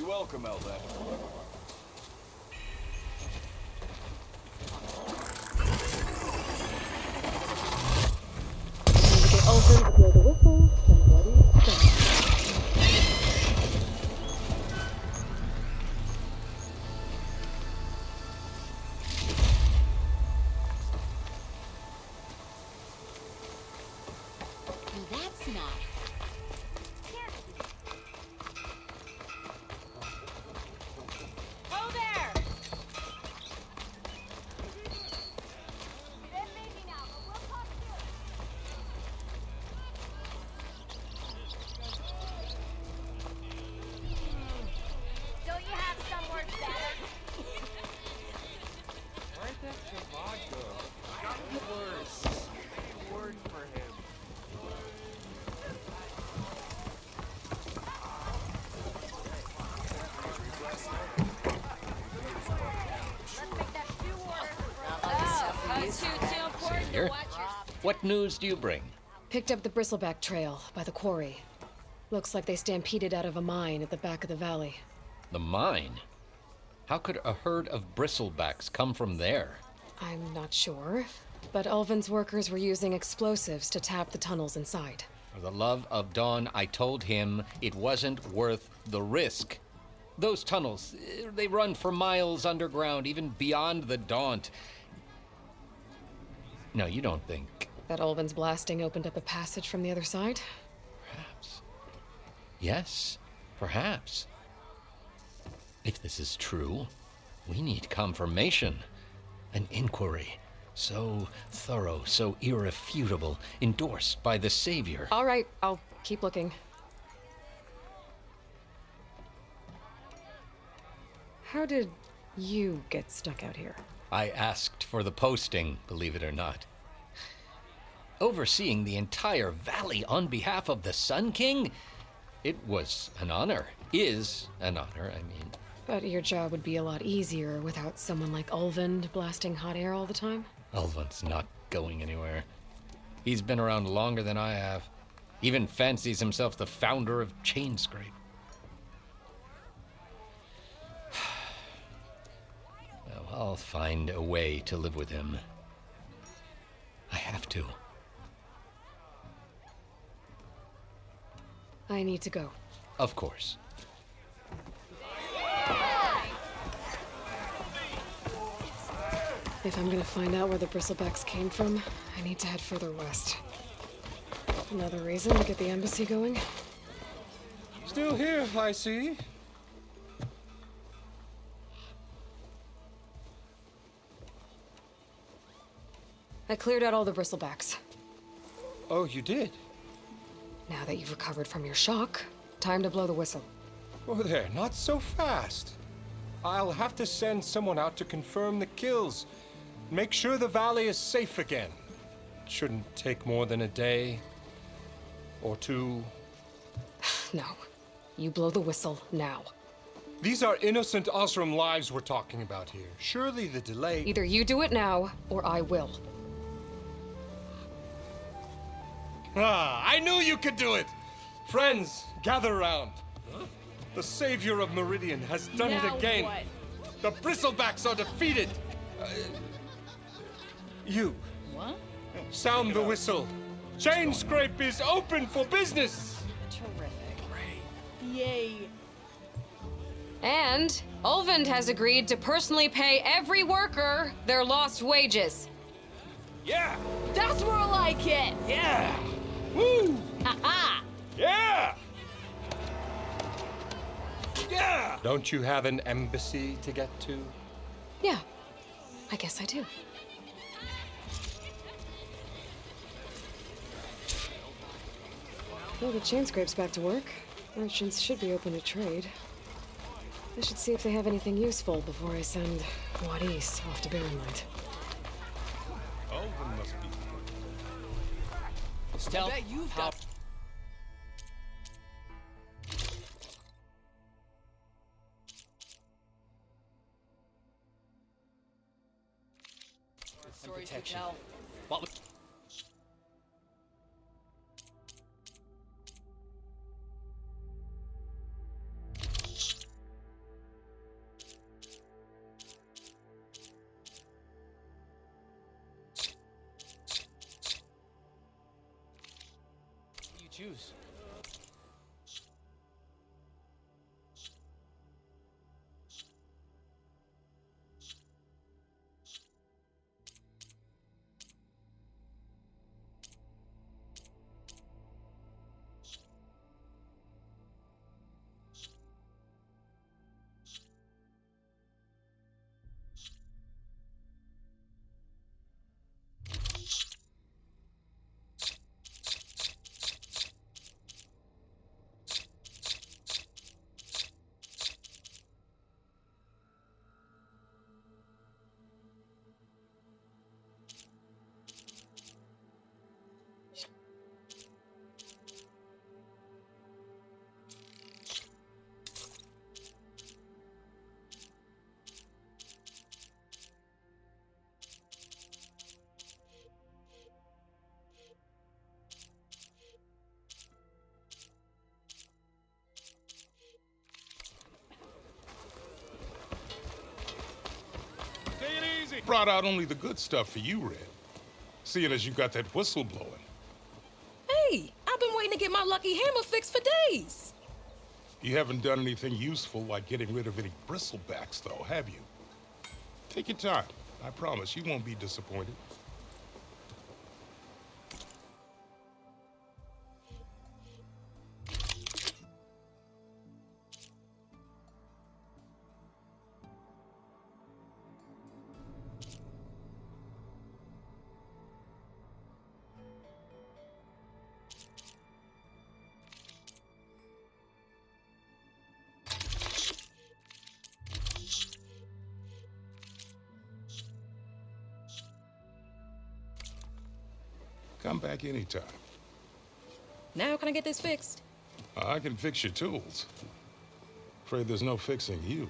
Welcome, Elder. Time to get Alvin to blow the whistle. Somebody start. Well, that's not. Oh, there! Then maybe now, but we'll talk soon. Don't you have some words better? Where's that Chavago? Got words. Words for him. Here. What news do you bring? Picked up the bristleback trail by the quarry. Looks like they stampeded out of a mine at the back of the valley. The mine? How could a herd of bristlebacks come from there? I'm not sure, but Alvin's workers were using explosives to tap the tunnels inside. For the love of Dawn, I told him it wasn't worth the risk. Those tunnels, they run for miles underground, even beyond the Daunt. No, you don't think. That Alvin's blasting opened up a passage from the other side? Perhaps. Yes, perhaps. If this is true, we need confirmation. An inquiry. So thorough, so irrefutable, endorsed by the Savior. All right, I'll keep looking. How did you get stuck out here? I asked for the posting, believe it or not. Overseeing the entire valley on behalf of the Sun King? It was an honor. Is an honor, I mean. But your job would be a lot easier without someone like Alvin blasting hot air all the time? Alvin's not going anywhere. He's been around longer than I have. Even fancies himself the founder of Chainscrape. Well, I'll find a way to live with him. I have to. I need to go. Of course. If I'm gonna find out where the bristlebacks came from, I need to head further west. Another reason to get the embassy going? Still here, I see. I cleared out all the bristlebacks. Oh, you did? Now that you've recovered from your shock, time to blow the whistle. Oh, there, not so fast. I'll have to send someone out to confirm the kills. Make sure the valley is safe again. It shouldn't take more than a day or two. No. You blow the whistle now. These are innocent Osram lives we're talking about here. Surely the delay... Either you do it now, or I will. Ah, I knew you could do it! Friends, gather around. The savior of Meridian has done it again. What? The bristlebacks are defeated. You. What? Sound the whistle. Chainscrape is open for business. Terrific. Yay. And Ulvund has agreed to personally pay every worker their lost wages. Yeah. That's more like it. Yeah. Woo. Ha-ha. Yeah. Yeah. Don't you have an embassy to get to? Yeah, I guess I do. Well, the Chainscrape's back to work. Merchants should be open to trade. I should see if they have anything useful before I send Wadis off to Barrenlight. Ulvund must be. Just tell how... Stories to protection. tell. What was... What do you choose? Brought out only the good stuff for you, Red. Seeing as you got that whistle blowing. Hey, I've been waiting to get my lucky hammer fixed for days. You haven't done anything useful like getting rid of any bristlebacks, though, have you? Take your time. I promise you won't be disappointed. Come back anytime. Now can I get this fixed? I can fix your tools. Afraid there's no fixing you.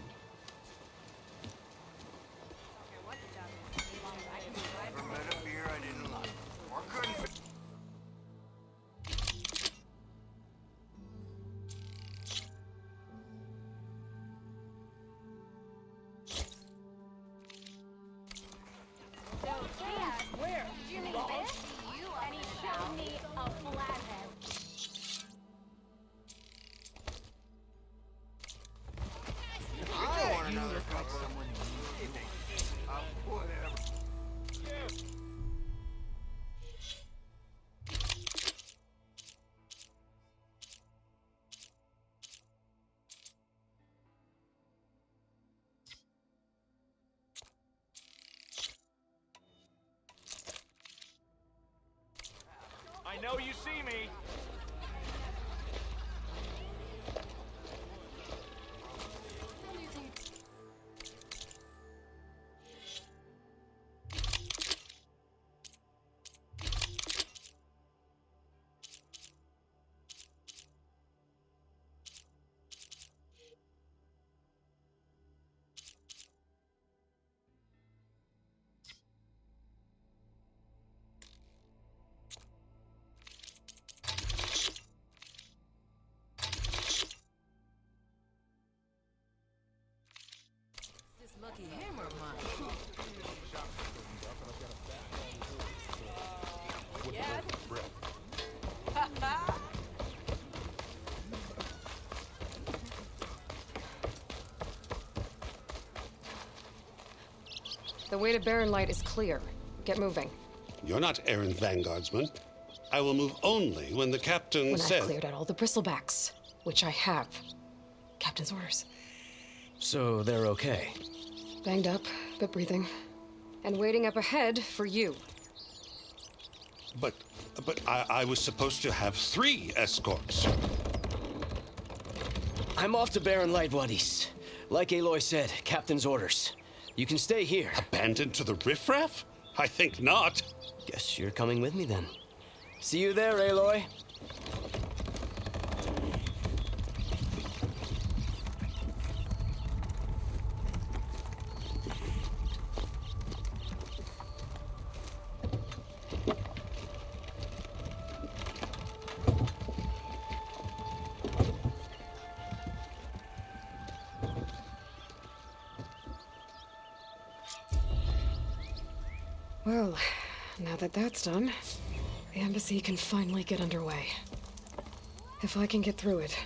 Where? Did you mean this? And he showed me a flathead. I want another cup. Whatever. I know you see me. This lucky hammer of mine. The way to Barren Light is clear. Get moving. You're not errand vanguardsman. I will move only when the captain When says... I've cleared out all the bristlebacks, which I have. Captain's orders. So they're okay. Banged up, but breathing. And waiting up ahead for you. But I was supposed to have 3 escorts. I'm off to Barren Light Wadis. Like Aloy said, Captain's orders. You can stay here. Abandoned to the riffraff? I think not. Guess you're coming with me then. See you there, Aloy. Well, now that that's done, the embassy can finally get underway. If I can get through it.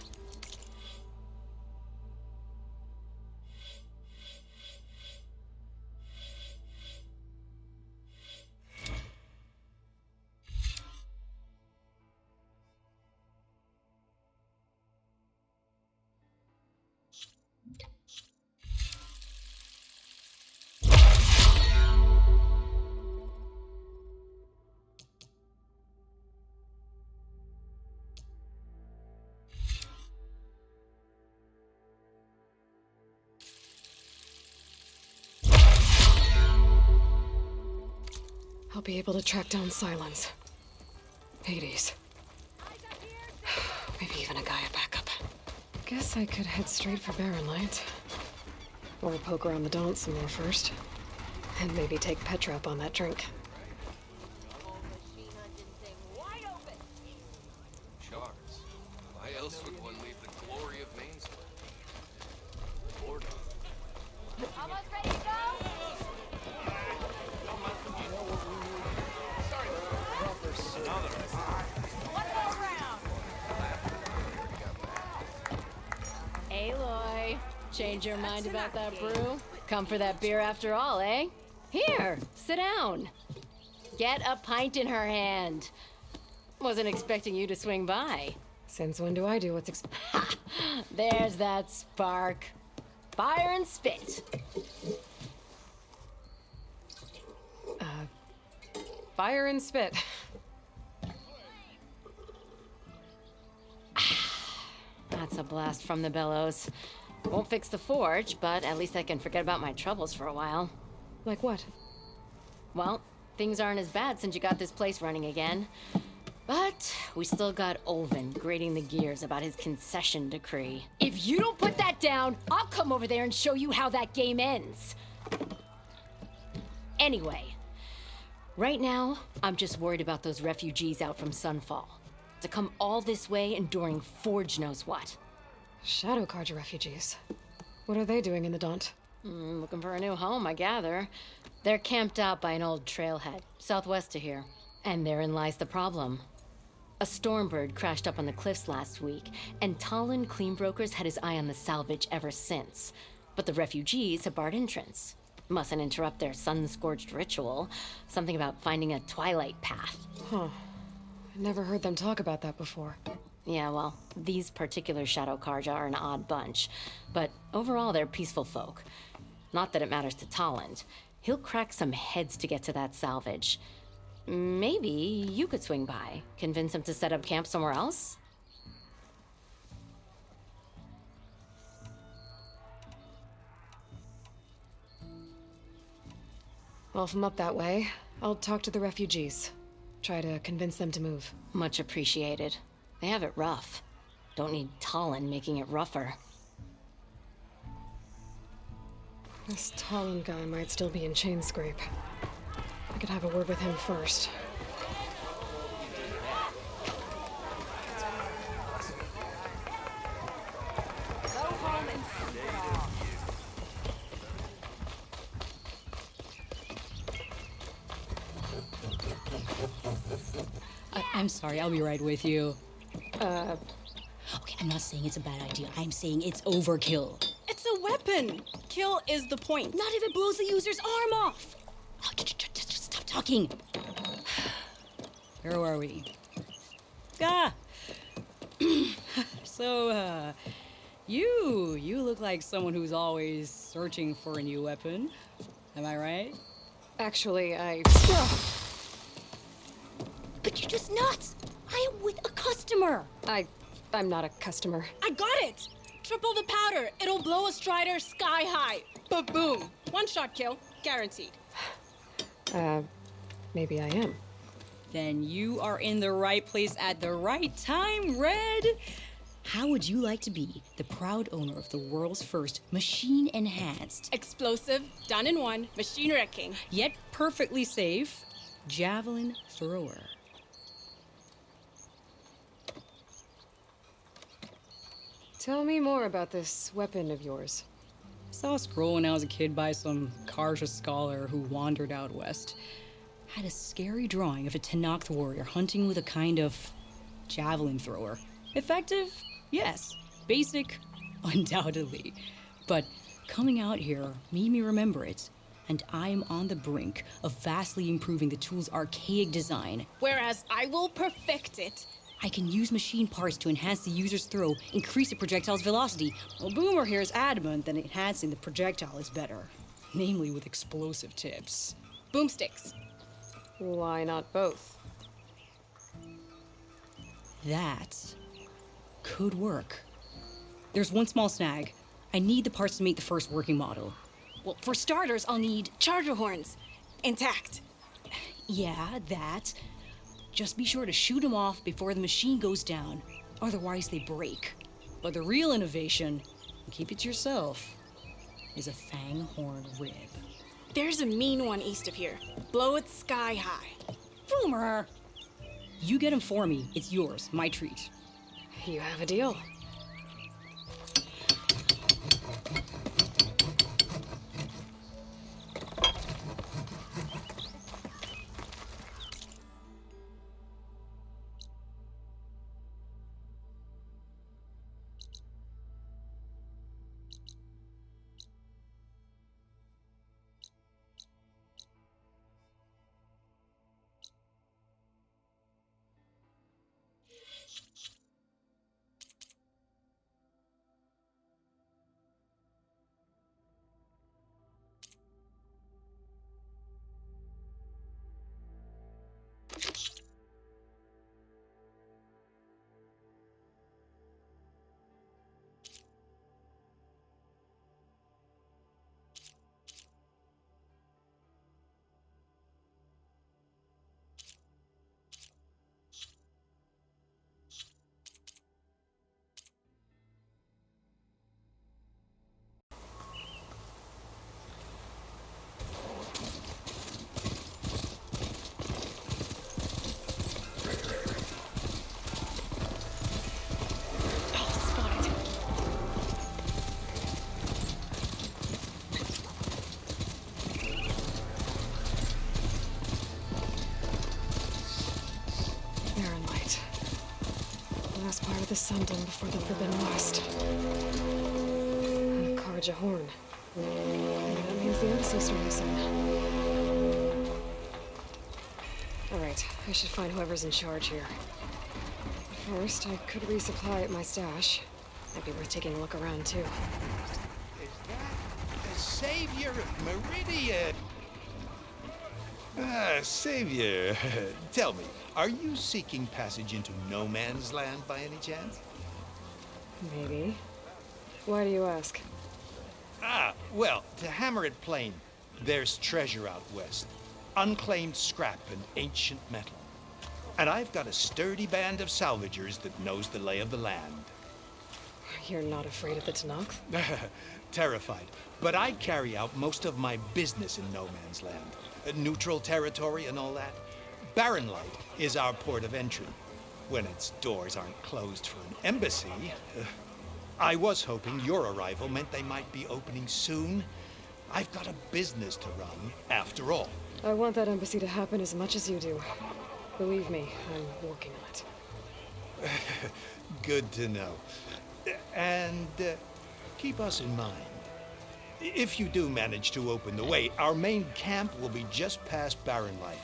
I'll be able to track down Silence. Hades. Maybe even a Gaia backup. Guess I could head straight for Barren Light. Or poke around the Daunt some more first. And maybe take Petra up on that drink. Shards. Why else would one leave the glory of Mainspring? Lord. Almost ready to go? One more round. Aloy, change your mind about that brew? Come for that beer after all, eh? Here, sit down. Get a pint in her hand. Wasn't expecting you to swing by. Since when do I do what's There's that spark. Fire and spit. Fire and spit. That's a blast from the bellows. Won't fix the forge, but at least I can forget about my troubles for a while. Like what? Well, things aren't as bad since you got this place running again. But we still got Olvin grating the gears about his concession decree. If you don't put that down, I'll come over there and show you how that game ends. Anyway, right now, I'm just worried about those refugees out from Sunfall. To come all this way enduring Forge knows what. Shadow Carja refugees. What are they doing in the Daunt? Looking for a new home, I gather. They're camped out by an old trailhead, southwest of here. And therein lies the problem. A Stormbird crashed up on the cliffs last week, and Talon Cleanbrokers had his eye on the salvage ever since. But the refugees have barred entrance. Mustn't interrupt their sun-scorched ritual. Something about finding a twilight path. Huh. I never heard them talk about that before. Yeah, well, these particular Shadow Carja are an odd bunch. But overall, they're peaceful folk. Not that it matters to Talon. He'll crack some heads to get to that salvage. Maybe you could swing by, convince him to set up camp somewhere else? Well, if I'm up that way, I'll talk to the refugees. Try to convince them to move. Much appreciated. They have it rough. Don't need Talon making it rougher. This Talon guy might still be in Chainscrape. I could have a word with him first. I'm sorry, I'll be right with you. Okay, I'm not saying it's a bad idea. I'm saying it's overkill. It's a weapon. Kill is the point. Not if it blows the user's arm off. Oh, just stop talking. Where are we? Ah! So, you look like someone who's always searching for a new weapon. Am I right? Actually, But you're just nuts. I am with a customer. I'm not a customer. I got it! Triple the powder. It'll blow a Strider sky high. Ba-boom. One shot kill. Guaranteed. Maybe I am. Then you are in the right place at the right time, Red. How would you like to be the proud owner of the world's first machine-enhanced, Explosive, done in one, machine wrecking. yet perfectly safe, javelin thrower? Tell me more about this weapon of yours. Saw a scroll when I was a kid by some Karja scholar who wandered out west. Had a scary drawing of a Tenakth warrior hunting with a kind of javelin thrower. Effective? Yes. Basic? Undoubtedly. But coming out here made me remember it, and I am on the brink of vastly improving the tool's archaic design. Whereas I will perfect it. I can use machine parts to enhance the user's throw, increase the projectile's velocity. Well, Boomer here is adamant that enhancing the projectile is better, namely with explosive tips. Boomsticks. Why not both? That could work. There's one small snag. I need the parts to make the first working model. Well, for starters, I'll need charger horns. Intact. Yeah, that. Just be sure to shoot them off before the machine goes down. Otherwise, they break. But the real innovation, and keep it to yourself, is a fang horn rib. There's a mean one east of here. Blow it sky high. Boomer! You get him for me. It's yours. My treat. You have a deal. Last part of the Sundom before the Forbidden West. And a Karja horn. And that means the embassy storm is in. Alright, I should find whoever's in charge here. But first, I could resupply at my stash. Might be worth taking a look around, too. Is that the savior of Meridian? Savior, tell me, are you seeking passage into no man's land by any chance? Maybe. Why do you ask? Well, to hammer it plain, there's treasure out west. Unclaimed scrap and ancient metal. And I've got a sturdy band of salvagers that knows the lay of the land. You're not afraid of the Tenakth? Terrified. But I carry out most of my business in no man's land. Neutral territory and all that. Barren Light is our port of entry. When its doors aren't closed for an embassy. I was hoping your arrival meant they might be opening soon. I've got a business to run, after all. I want that embassy to happen as much as you do. Believe me, I'm working on it. Good to know. And keep us in mind. If you do manage to open the way, our main camp will be just past Barren Light.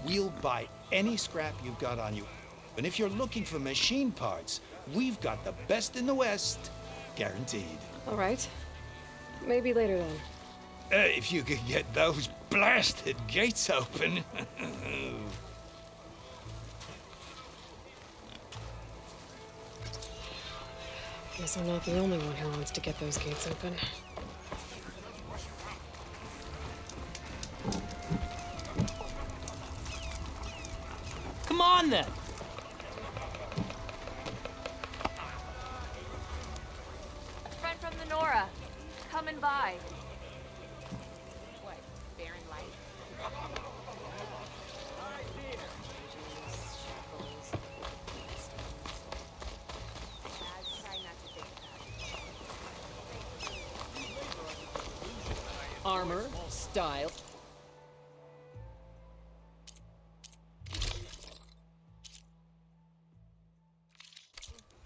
We'll buy any scrap you've got on you. And if you're looking for machine parts, we've got the best in the West, guaranteed. All right. Maybe later then. If you could get those blasted gates open. Guess I'm not the only one who wants to get those gates open. then. Friend from the Nora. Coming by. What? Barren light? Armor, style.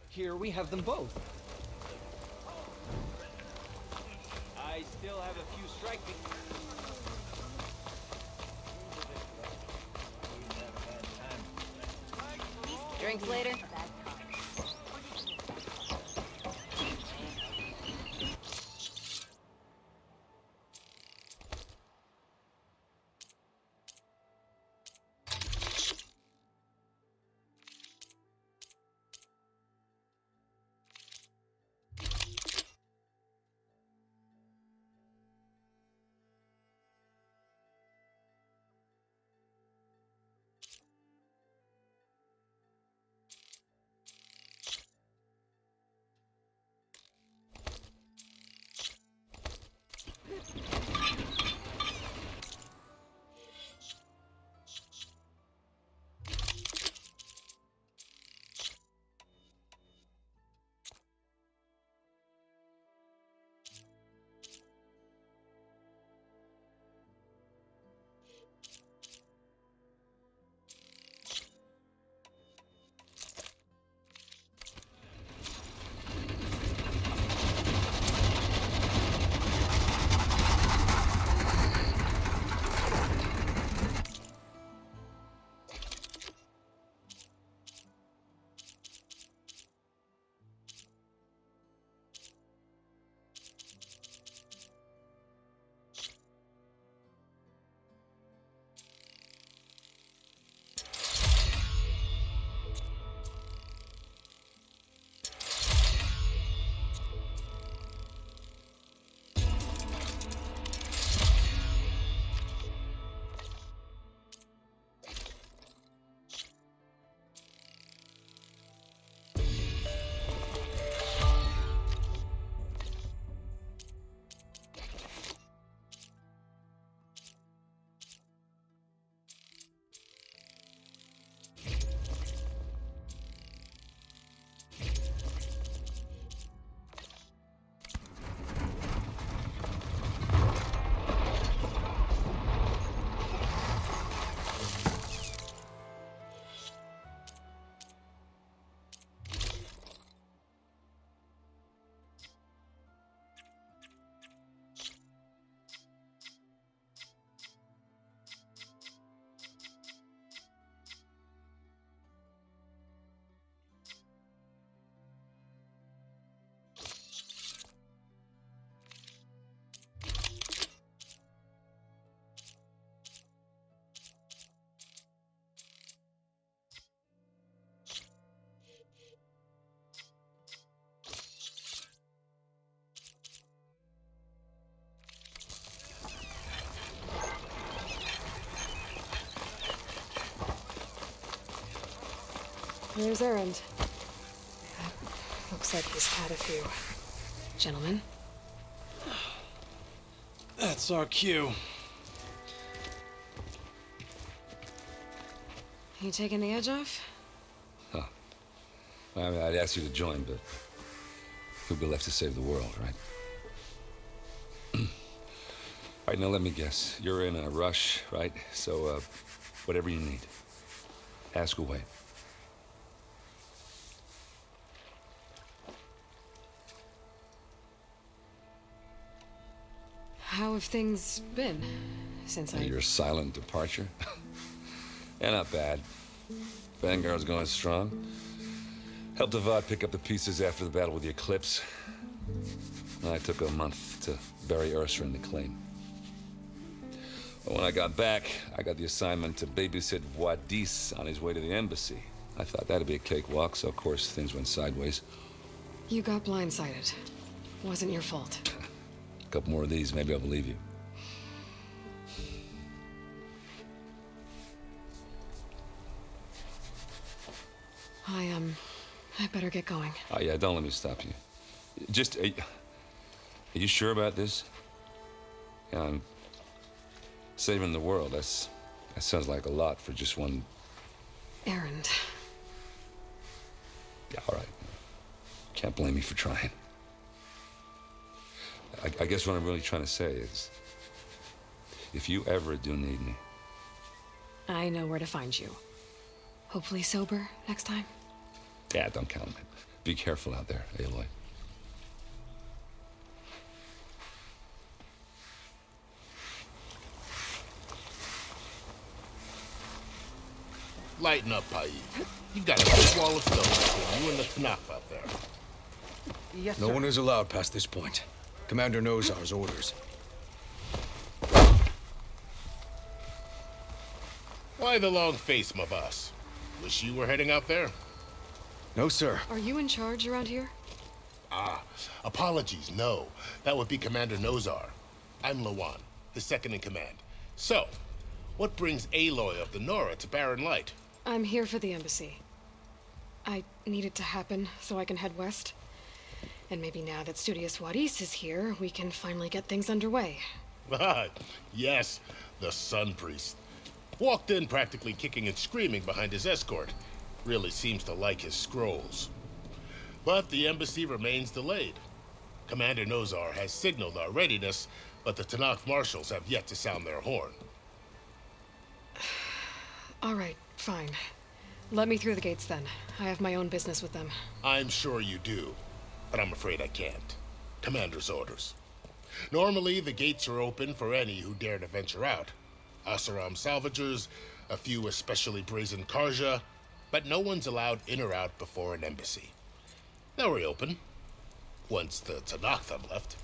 Here we have them both. I still have a few striking. Drinks later? Here's Errand. Looks like he's had a few. Gentlemen? That's our cue. You taking the edge off? Huh. I mean, I'd ask you to join, but who'd be left to save the world, right? All right, now let me guess. You're in a rush, right? So, whatever you need, ask away. How have things been since Your silent departure? Yeah, not bad. Vanguard's going strong. Helped Avad pick up the pieces after the battle with the Eclipse. I took a month to bury Ursa in the claim. But when I got back, I got the assignment to babysit Wadis on his way to the embassy. I thought that'd be a cakewalk, so of course things went sideways. You got blindsided. Wasn't your fault. A couple more of these, maybe I'll believe you. I better get going. Oh, yeah, don't let me stop you. Just, are you sure about this? Yeah, I'm saving the world. That sounds like a lot for just one... errand. Yeah, all right. Can't blame me for trying. I guess what I'm really trying to say is, if you ever do need me... I know where to find you. Hopefully sober next time. Yeah, don't count on it. Be careful out there, Aloy. Lighten up, Paif. You've got a big wall of stone between you and the Tanakh out there. Yes, No one is allowed past this point. Commander Nozar's orders. Why the long face, my boss? Wish you were heading out there? No, sir. Are you in charge around here? Ah, apologies, no. That would be Commander Nozar. I'm Lawan, his second in command. So, what brings Aloy of the Nora to Barren Light? I'm here for the embassy. I need it to happen so I can head west. And maybe now that Studious Wadis is here, we can finally get things underway. Ah, yes, the Sun Priest. Walked in practically kicking and screaming behind his escort. Really seems to like his scrolls. But the embassy remains delayed. Commander Nozar has signaled our readiness, but the Tanakh marshals have yet to sound their horn. All right, fine. Let me through the gates then. I have my own business with them. I'm sure you do, but I'm afraid I can't. Commander's orders. Normally, the gates are open for any who dare to venture out. Asaram salvagers, a few especially brazen Karja, but no one's allowed in or out before an embassy. They'll reopen, once the Tanakh have left.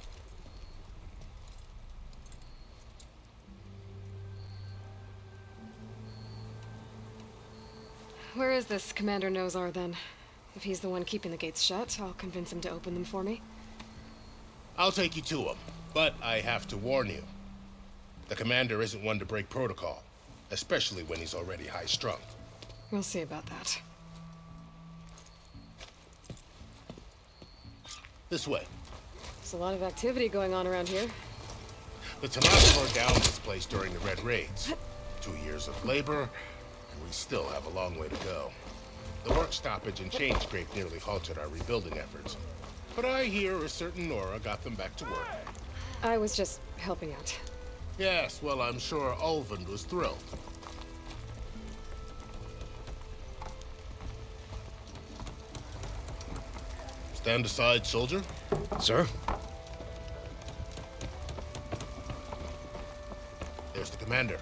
Where is this Commander Nozar then? If he's the one keeping the gates shut, I'll convince him to open them for me. I'll take you to him, but I have to warn you. The commander isn't one to break protocol, especially when he's already high-strung. We'll see about that. This way. There's a lot of activity going on around here. The Tanakh tore down this place during the Red Raids. 2 years of labor, and we still have a long way to go. The work stoppage and change scrape nearly halted our rebuilding efforts. But I hear a certain Nora got them back to work. I was just helping out. Yes, well, I'm sure Ulvund was thrilled. Stand aside, soldier. Sir? There's the commander.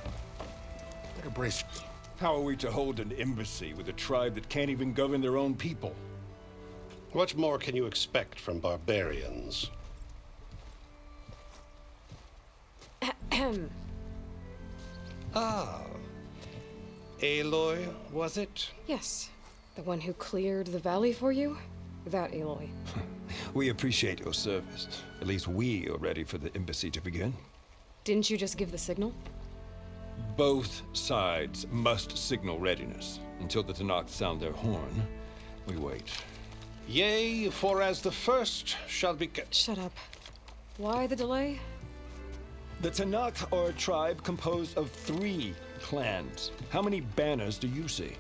Better brace. How are we to hold an embassy with a tribe that can't even govern their own people? What more can you expect from barbarians? Ah. Aloy, was it? Yes. The one who cleared the valley for you? That Aloy. We appreciate your service. At least we are ready for the embassy to begin. Didn't you just give the signal? Both sides must signal readiness. Until the Tanakh sound their horn, we wait. Yea, for as the first shall be... Shut up. Why the delay? The Tanakh are a tribe composed of 3 clans. How many banners do you see?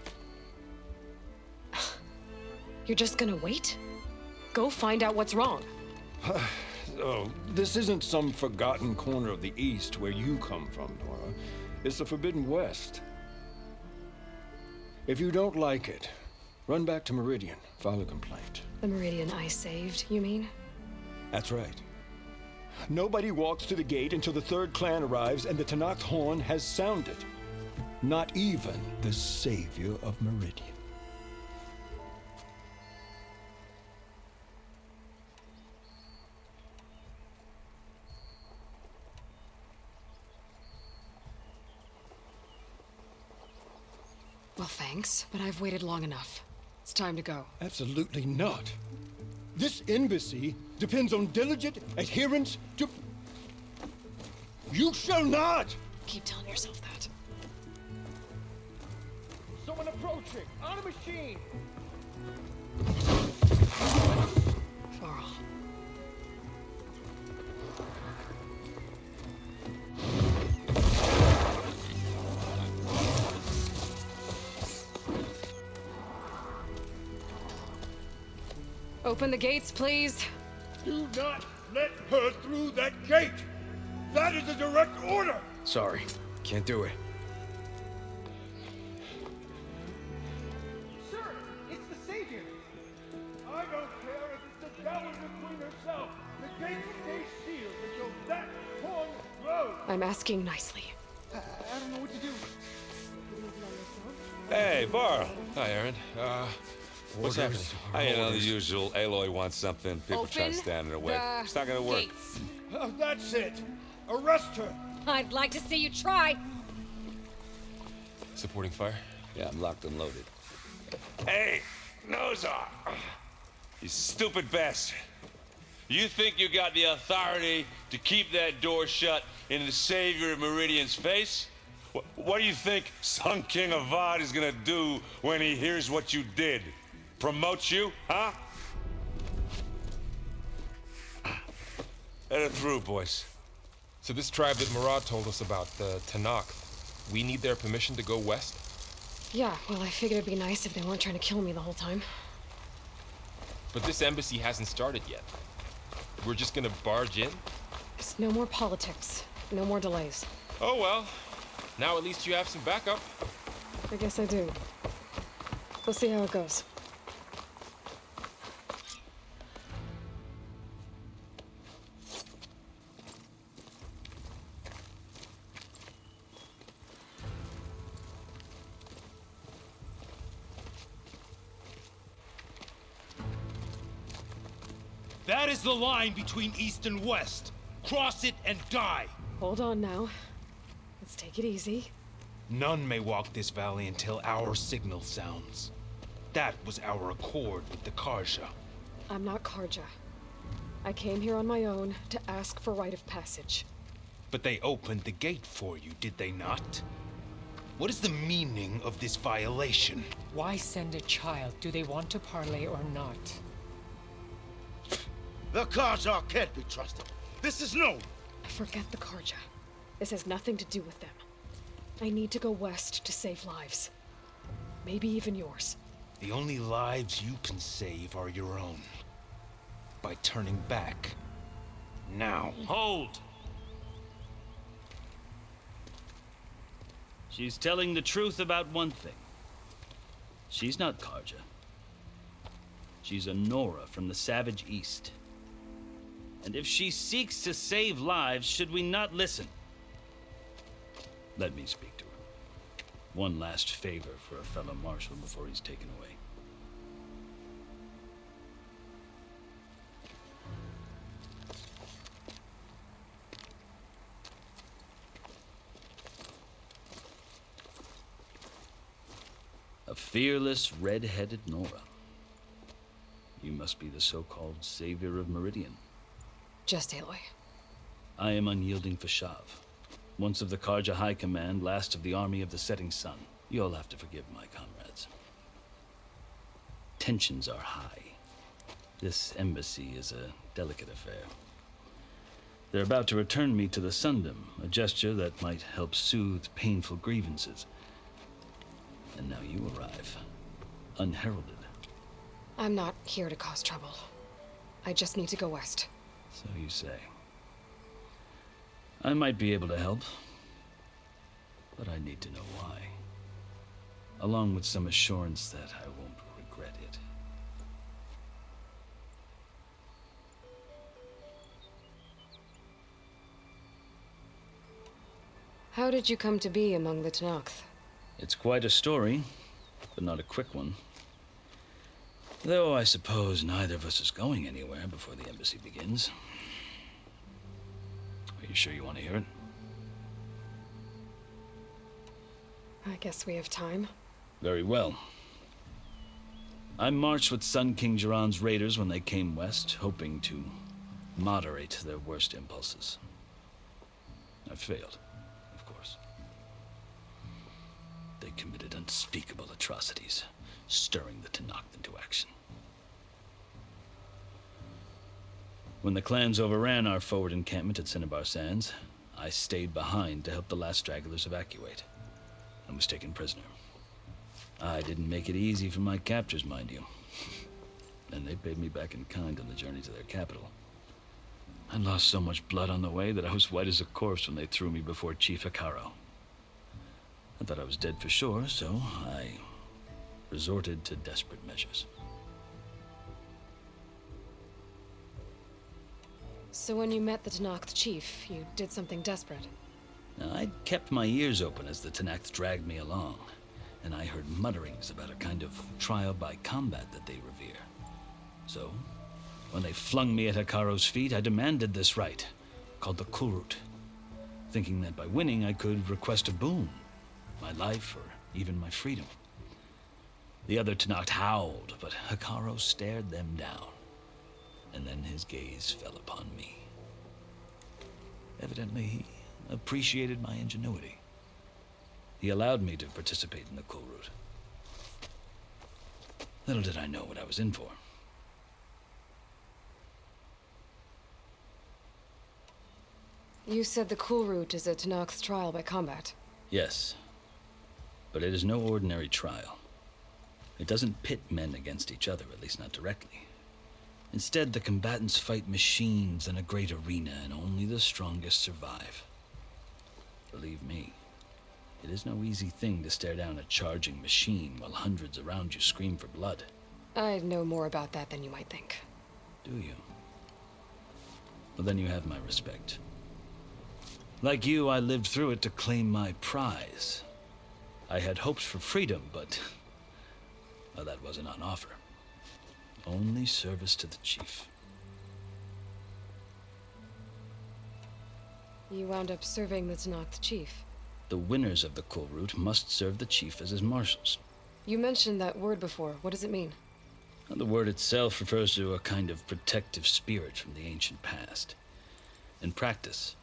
You're just gonna wait? Go find out what's wrong. Oh, this isn't some forgotten corner of the East where you come from, Nora. It's the Forbidden West. If you don't like it, run back to Meridian, file a complaint. The Meridian I saved, you mean? That's right. Nobody walks to the gate until the 3rd clan arrives and the Tanakh horn has sounded. Not even the savior of Meridian. Well, thanks, but I've waited long enough. It's time to go. Absolutely not. This embassy depends on diligent adherence to... You shall not! Keep telling yourself that. Someone approaching! On a machine! Varl. Open the gates, please. Do not let her through that gate! That is a direct order! Sorry, can't do it. Sir, it's the Savior! I don't care if it's the Dowager Queen herself! The gate stays sealed until that horn blows! I'm asking nicely. I don't know what to do. Hey, Varl. Hi, Aaron. What's Orders. happening? You know, the usual. Aloy wants something. People try to stand in her way. It's not gonna work. That's it! Arrest her! I'd like to see you try. Supporting fire? Yeah, I'm locked and loaded. Hey, Nozar! You stupid bastard. You think you got the authority to keep that door shut in the Savior of Meridian's face? What do you think Sun King Avad is gonna do when he hears what you did? Promote you, huh? Let it through, boys. So this tribe that Marat told us about, the Tanakh, we need their permission to go west? Yeah, well, I figured it'd be nice if they weren't trying to kill me the whole time. But this embassy hasn't started yet. We're just gonna barge in? Just no more politics. No more delays. Oh well. Now at least you have some backup. I guess I do. We'll see how it goes. That is the line between East and West. Cross it and die. Hold on now. Let's take it easy. None may walk this valley until our signal sounds. That was our accord with the Karja. I'm not Karja. I came here on my own to ask for rite of passage. But they opened the gate for you, did they not? What is the meaning of this violation? Why send a child? Do they want to parley or not? The Karja can't be trusted. This is known. Forget the Karja. This has nothing to do with them. I need to go west to save lives. Maybe even yours. The only lives you can save are your own. By turning back. Now. Hold! She's telling the truth about one thing. She's not Karja. She's a Nora from the Savage East. And if she seeks to save lives, should we not listen? Let me speak to her. One last favor for a fellow marshal before he's taken away. A fearless, red-headed Nora. You must be the so-called Savior of Meridian. Just Aloy. I am unyielding Fashav. Once of the Karja High Command, last of the Army of the Setting Sun. You'll have to forgive my comrades. Tensions are high. This embassy is a delicate affair. They're about to return me to the Sundom, a gesture that might help soothe painful grievances. And now you arrive, unheralded. I'm not here to cause trouble. I just need to go west. So you say. I might be able to help, but I need to know why. Along with some assurance that I won't regret it. How did you come to be among the Tanakh? It's quite a story, but not a quick one. Though I suppose neither of us is going anywhere before the embassy begins. Are you sure you want to hear it? I guess we have time. Very well. I marched with Sun King Jiran's raiders when they came west, hoping to moderate their worst impulses. I failed, of course. They committed unspeakable atrocities, stirring the Tanakh into action. When the clans overran our forward encampment at Cinnabar Sands, I stayed behind to help the last stragglers evacuate. I was taken prisoner. I didn't make it easy for my captors, mind you. And they paid me back in kind on the journey to their capital. I lost so much blood on the way that I was white as a corpse when they threw me before Chief Hikaru. I thought I was dead for sure, so I resorted to desperate measures. So when you met the Tenakth chief, you did something desperate? Now, I'd kept my ears open as the Tenakth dragged me along, and I heard mutterings about a kind of trial by combat that they revere. So, when they flung me at Hikaru's feet, I demanded this right, called the Kulrut, thinking that by winning I could request a boon, my life or even my freedom. The other Tenakth howled, but Hikaru stared them down, and then his gaze fell upon me. Evidently, he appreciated my ingenuity. He allowed me to participate in the Kulrut. Little did I know what I was in for. You said the Kulrut is a Tenakth trial by combat. Yes, but it is no ordinary trial. It doesn't pit men against each other, at least not directly. Instead, the combatants fight machines in a great arena, and only the strongest survive. Believe me, it is no easy thing to stare down a charging machine while hundreds around you scream for blood. I know more about that than you might think. Do you? Well, then you have my respect. Like you, I lived through it to claim my prize. I had hopes for freedom, but well, that wasn't on offer. Only service to the chief. You wound up serving the Tenakth chief. The winners of the Kulrut must serve the chief as his marshals. You mentioned that word before. What does it mean? Well, the word itself refers to a kind of protective spirit from the ancient past. In practice,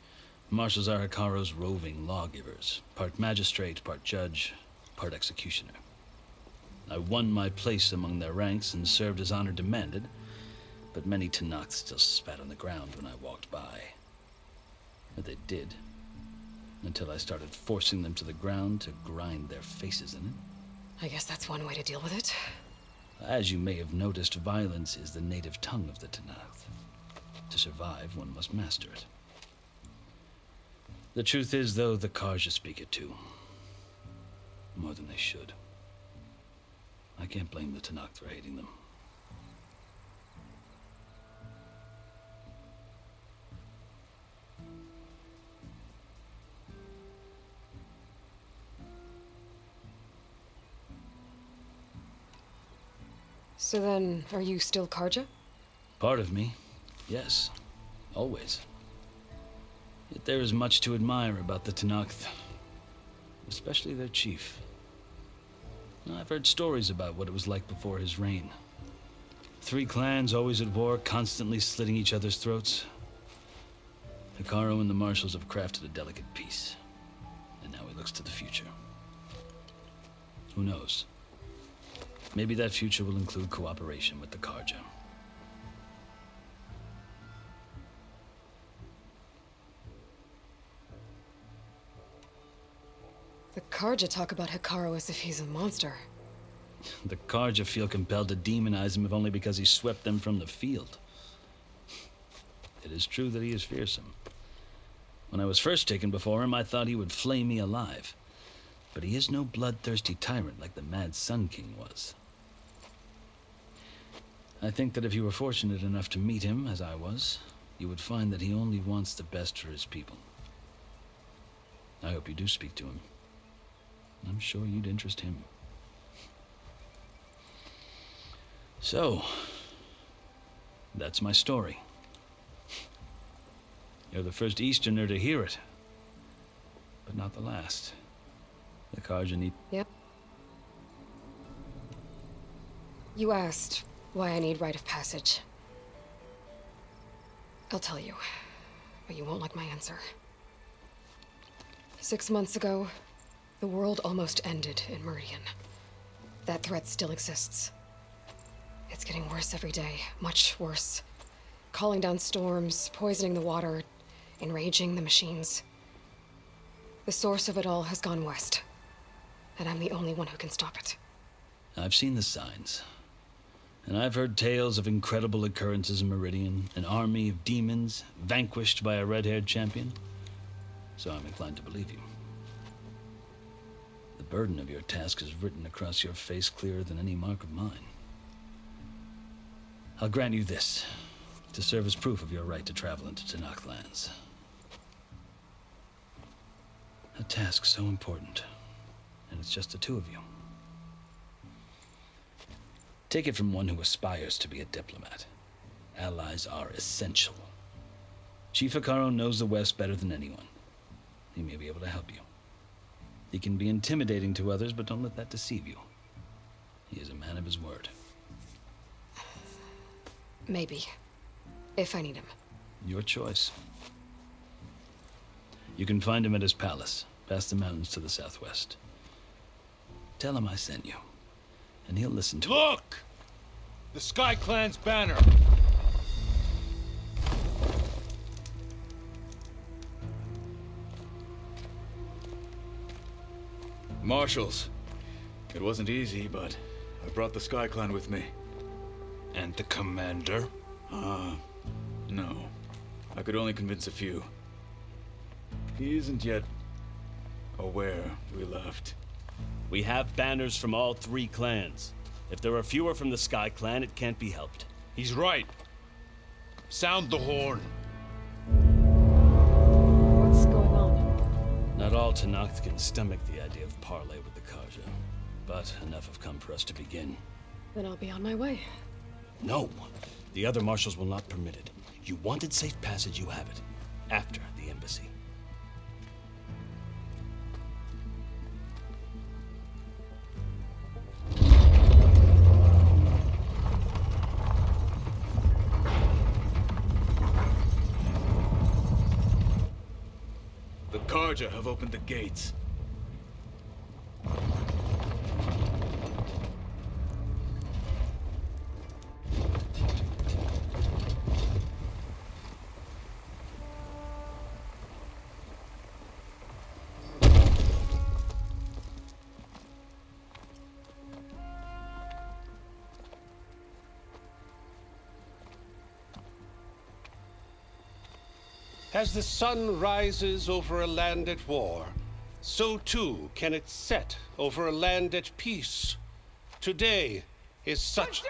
marshals are Hikaru's roving lawgivers, part magistrate, part judge, part executioner. I won my place among their ranks and served as honor demanded, but many Tenakth still spat on the ground when I walked by. But they did, until I started forcing them to the ground to grind their faces in it. I guess that's one way to deal with it. As you may have noticed, violence is the native tongue of the Tenakth. To survive, one must master it. The truth is, though, the Karja speak it too. More than they should. I can't blame the Tenakth for hating them. So then, are you still Karja? Part of me, yes. Always. Yet there is much to admire about the Tenakth. Especially their chief. I've heard stories about what it was like before his reign. 3 clans always at war, constantly slitting each other's throats. Hikaru and the marshals have crafted a delicate peace. And now he looks to the future. Who knows? Maybe that future will include cooperation with the Karja. The Karja talk about Hikaru as if he's a monster. The Karja feel compelled to demonize him if only because he swept them from the field. It is true that he is fearsome. When I was first taken before him, I thought he would flay me alive. But he is no bloodthirsty tyrant like the Mad Sun King was. I think that if you were fortunate enough to meet him, as I was, you would find that he only wants the best for his people. I hope you do speak to him. I'm sure you'd interest him. So, that's my story. You're the first Easterner to hear it, but not the last. The Karja need... Yep. You asked why I need rite of passage. I'll tell you, but you won't like my answer. 6 months ago, the world almost ended in Meridian. That threat still exists. It's getting worse every day, much worse. calling down storms, poisoning the water, enraging the machines. The source of it all has gone west, and I'm the only one who can stop it. I've seen the signs. And I've heard tales of incredible occurrences in Meridian, an army of demons vanquished by a red-haired champion. So I'm inclined to believe you. The burden of your task is written across your face clearer than any mark of mine. I'll grant you this, to serve as proof of your right to travel into Tenakth lands. A task so important, and it's just the two of you. Take it from one who aspires to be a diplomat. Allies are essential. Chief Hekarro knows the West better than anyone. He may be able to help you. He can be intimidating to others, but don't let that deceive you. He is a man of his word. Maybe. If I need him. Your choice. You can find him at his palace, past the mountains to the southwest. Tell him I sent you, and he'll listen to it. Look! The Sky Clan's banner! Marshals. It wasn't easy, but I brought the Sky Clan with me. And the commander? No. I could only convince a few. He isn't yet aware we left. We have banners from all 3 clans. If there are fewer from the Sky Clan, it can't be helped. He's right. Sound the horn. What's going on? Not all Tenakth can stomach the idea of parley with the Karja, but enough have come for us to begin. Then I'll be on my way. No, the other marshals will not permit it. You wanted safe passage, you have it. After the embassy. The Karja have opened the gates. As the sun rises over a land at war, so too can it set over a land at peace. Today is such...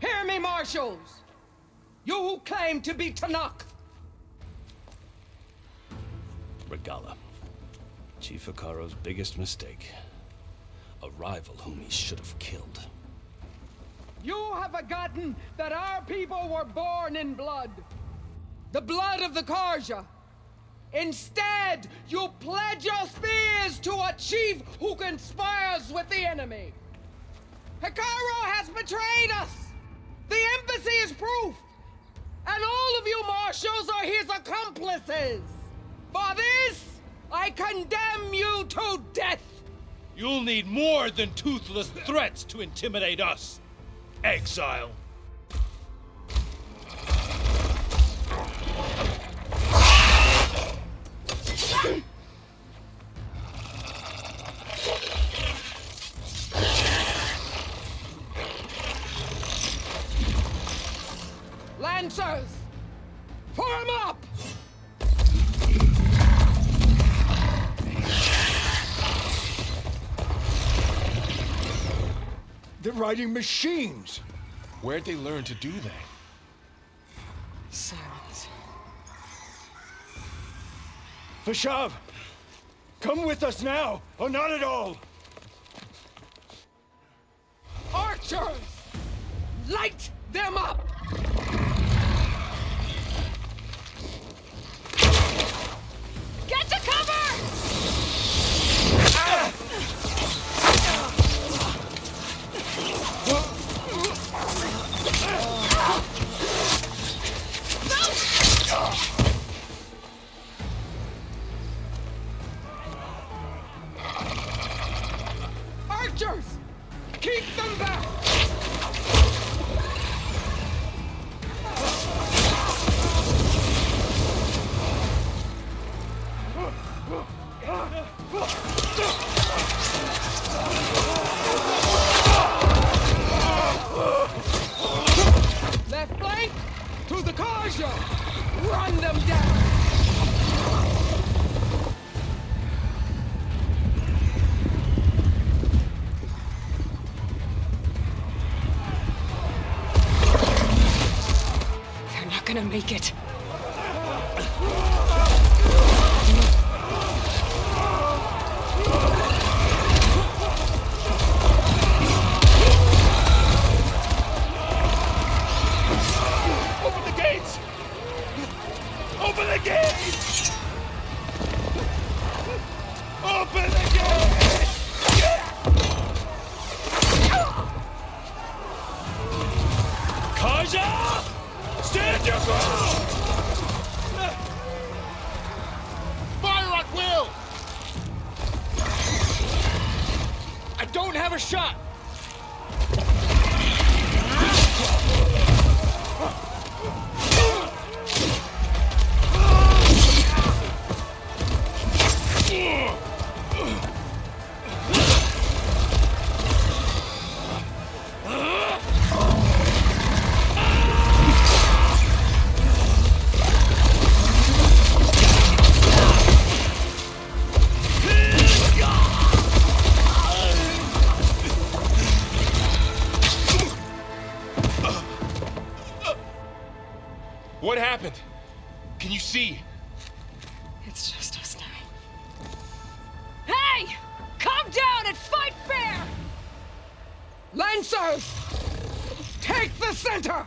Hear me, marshals! You who claim to be Tenakth! Regala. Chief Hekarro's biggest mistake. A rival whom he should have killed. You have forgotten that our people were born in blood. The blood of the Karja. Instead, you pledge your spears to a chief who conspires with the enemy. Hekarro has betrayed us. The embassy is proof. And all of you marshals are his accomplices. For this, I condemn you to death. You'll need more than toothless threats to intimidate us. Exile. Lancers, form up! They're riding machines! Where'd they learn to do that? Silence. Vashav! Come with us now, or not at all! Archers! Light them up! Get to cover! Archers! Keep them back! gonna make it. Open the gates! Open the gates! Open the gates! Kaja! Stand your ground! Fire at will! I don't have a shot! What happened? Can you see? It's just us now. Hey! Calm down and fight fair! Lancers! Take the center!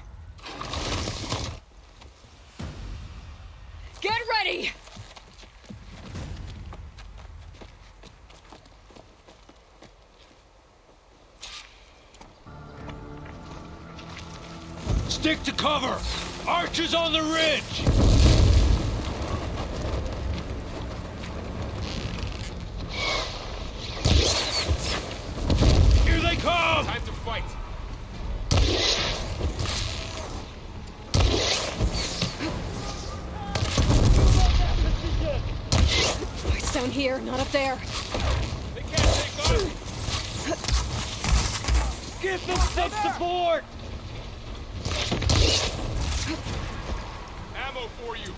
Get ready! Stick to cover! Archers on the ridge! Here they come! Time to fight! Fight's down here, not up there. They can't take us! Give them some support! Ammo for you!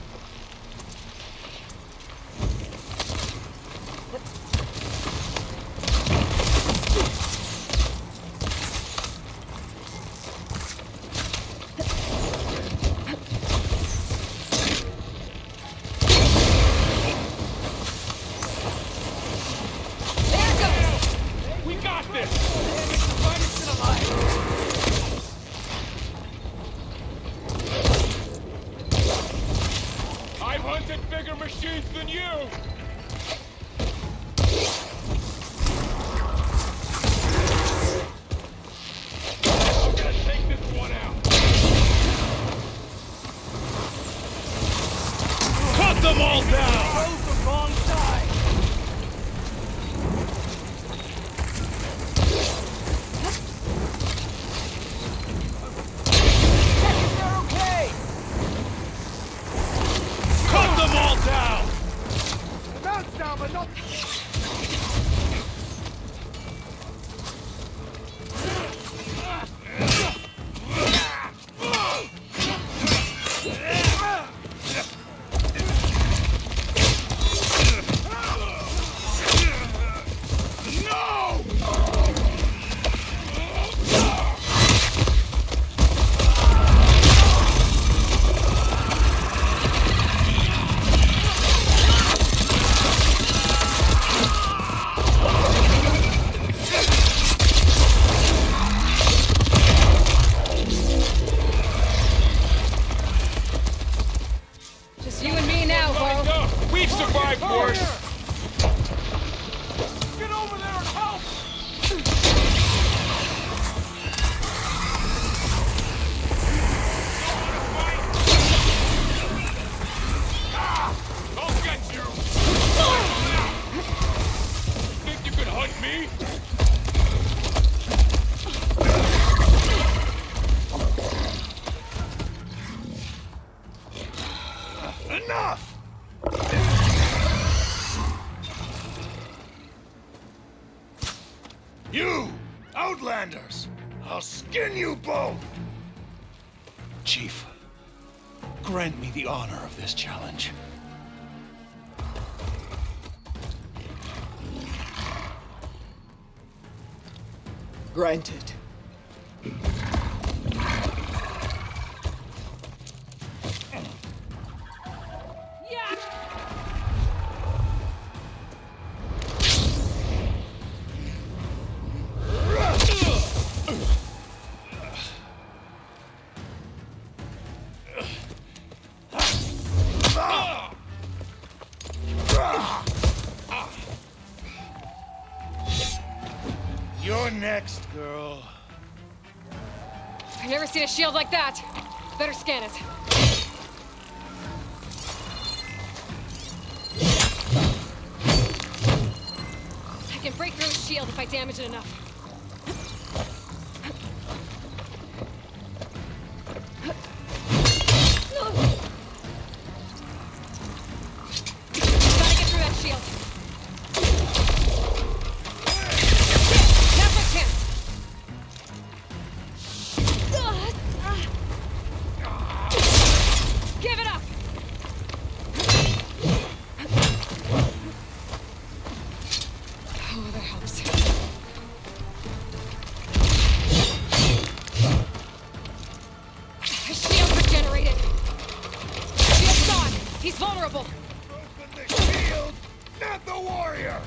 We got this! I've hunted bigger machines than you! I'm gonna take this one out! Cut them all down! Chose the wrong side! Check if they're okay! Cut them all down! Bounce down, but not... Just you and me now, Bo. We've survived worse! Get over there and help! I'll get you! Think you can hunt me? Enough! You! Outlanders! I'll skin you both! Chief, grant me the honor of this challenge. Granted. next, girl? I've never seen a shield like that. Better scan it. I can break through a shield if I damage it enough. Gotta get through that shield. Now for a chance. Give it up! Oh, that helps. His shield regenerated. Shield's gone. He's vulnerable. Open the shield, not the warrior!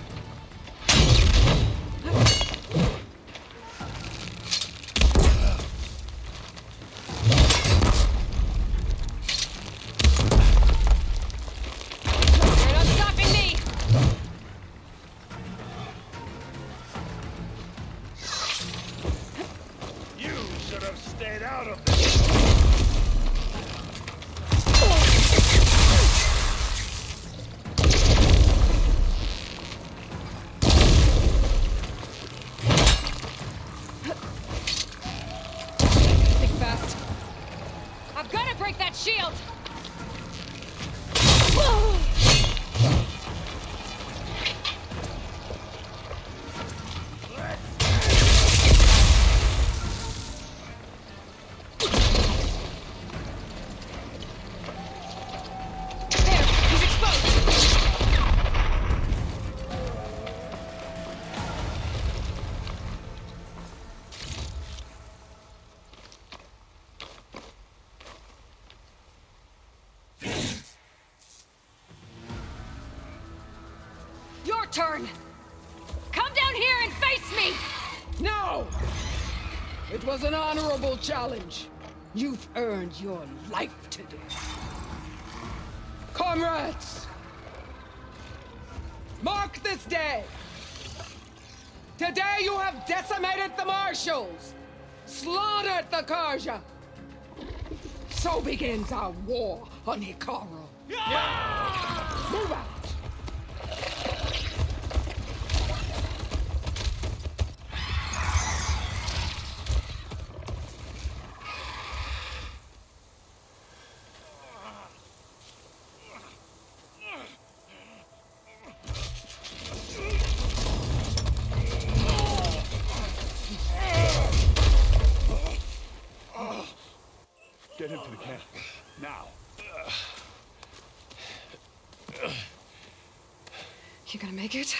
You're not stopping me! You should have stayed out of this. Think fast. I've got to break that shield! There! He's exposed! Your turn! Come down here and face me! No! It was an honorable challenge. You've earned your life today. Comrades! Mark this day! Today you have decimated the Marshals! Slaughtered the Karja! So begins our war on Hikaru. Move out! Get him to the camp. Now. You gonna make it?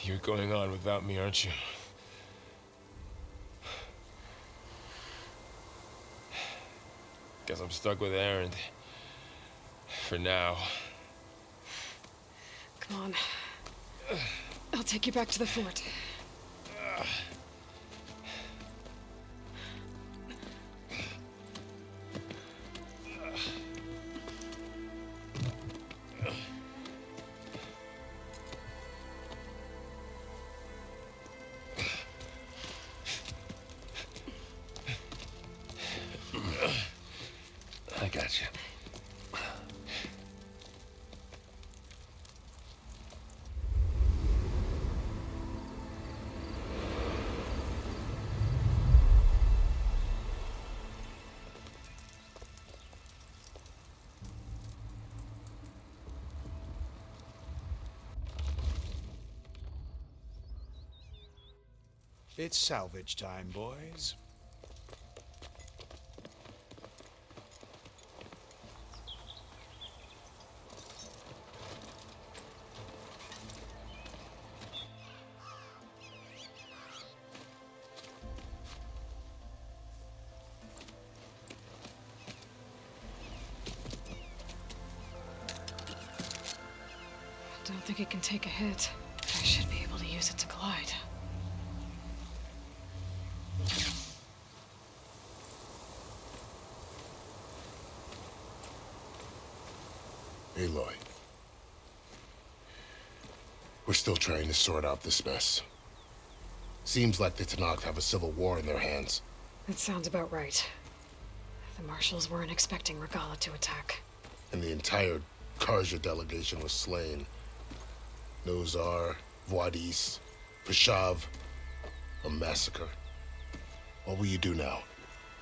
You're going on without me, aren't you? Guess I'm stuck with Aaron. For now. Come on. I'll take you back to the fort. I got you. It's salvage time, boys. Don't think it can take a hit. I should be able to use it to glide. Aloy. We're still trying to sort out this mess. Seems like the Tanakh have a civil war in their hands. That sounds about right. The marshals weren't expecting Regalla to attack. And the entire Karja delegation was slain. Nozar, Voidis, Vashav, a massacre. What will you do now?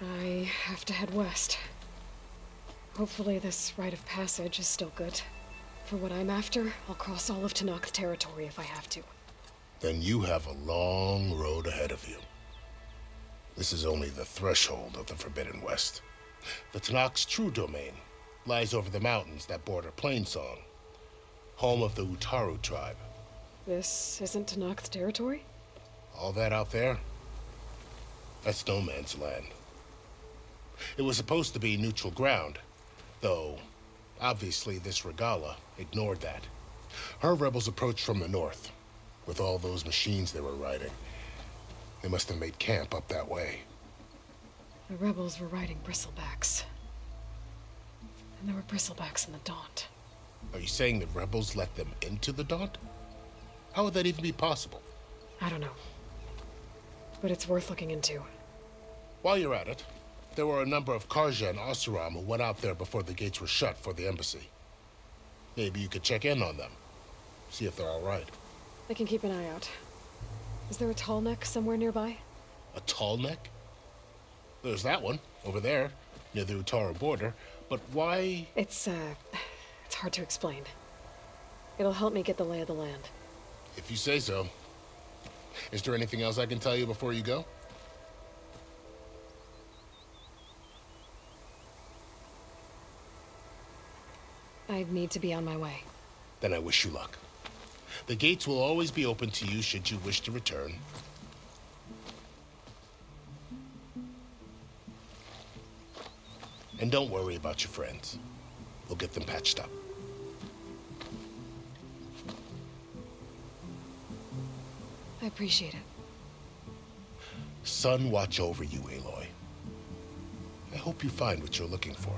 I have to head west. Hopefully this rite of passage is still good. For what I'm after, I'll cross all of Tanakh territory if I have to. Then you have a long road ahead of you. This is only the threshold of the Forbidden West. The Tanakh's true domain lies over the mountains that border Plainsong, home of the Utaru tribe. This isn't Tanakh territory? All that out there? That's no man's land. It was supposed to be neutral ground, though obviously this Regalla ignored that. Her rebels approached from the north, with all those machines they were riding. They must have made camp up that way. The rebels were riding bristlebacks. And there were bristlebacks in the Daunt. Are you saying the rebels let them into the Daunt? How would that even be possible? I don't know. But it's worth looking into. While you're at it, there were a number of Karja and Asuram who went out there before the gates were shut for the embassy. Maybe you could check in on them. See if they're all right. I can keep an eye out. Is there a tall neck somewhere nearby? A tall neck? There's that one, over there, near the Utaru border. But why? It's hard to explain. It'll help me get the lay of the land. If you say so. Is there anything else I can tell you before you go? I need to be on my way. Then I wish you luck. The gates will always be open to you should you wish to return. And don't worry about your friends. We'll get them patched up. I appreciate it. Sun watch over you, Aloy. I hope you find what you're looking for.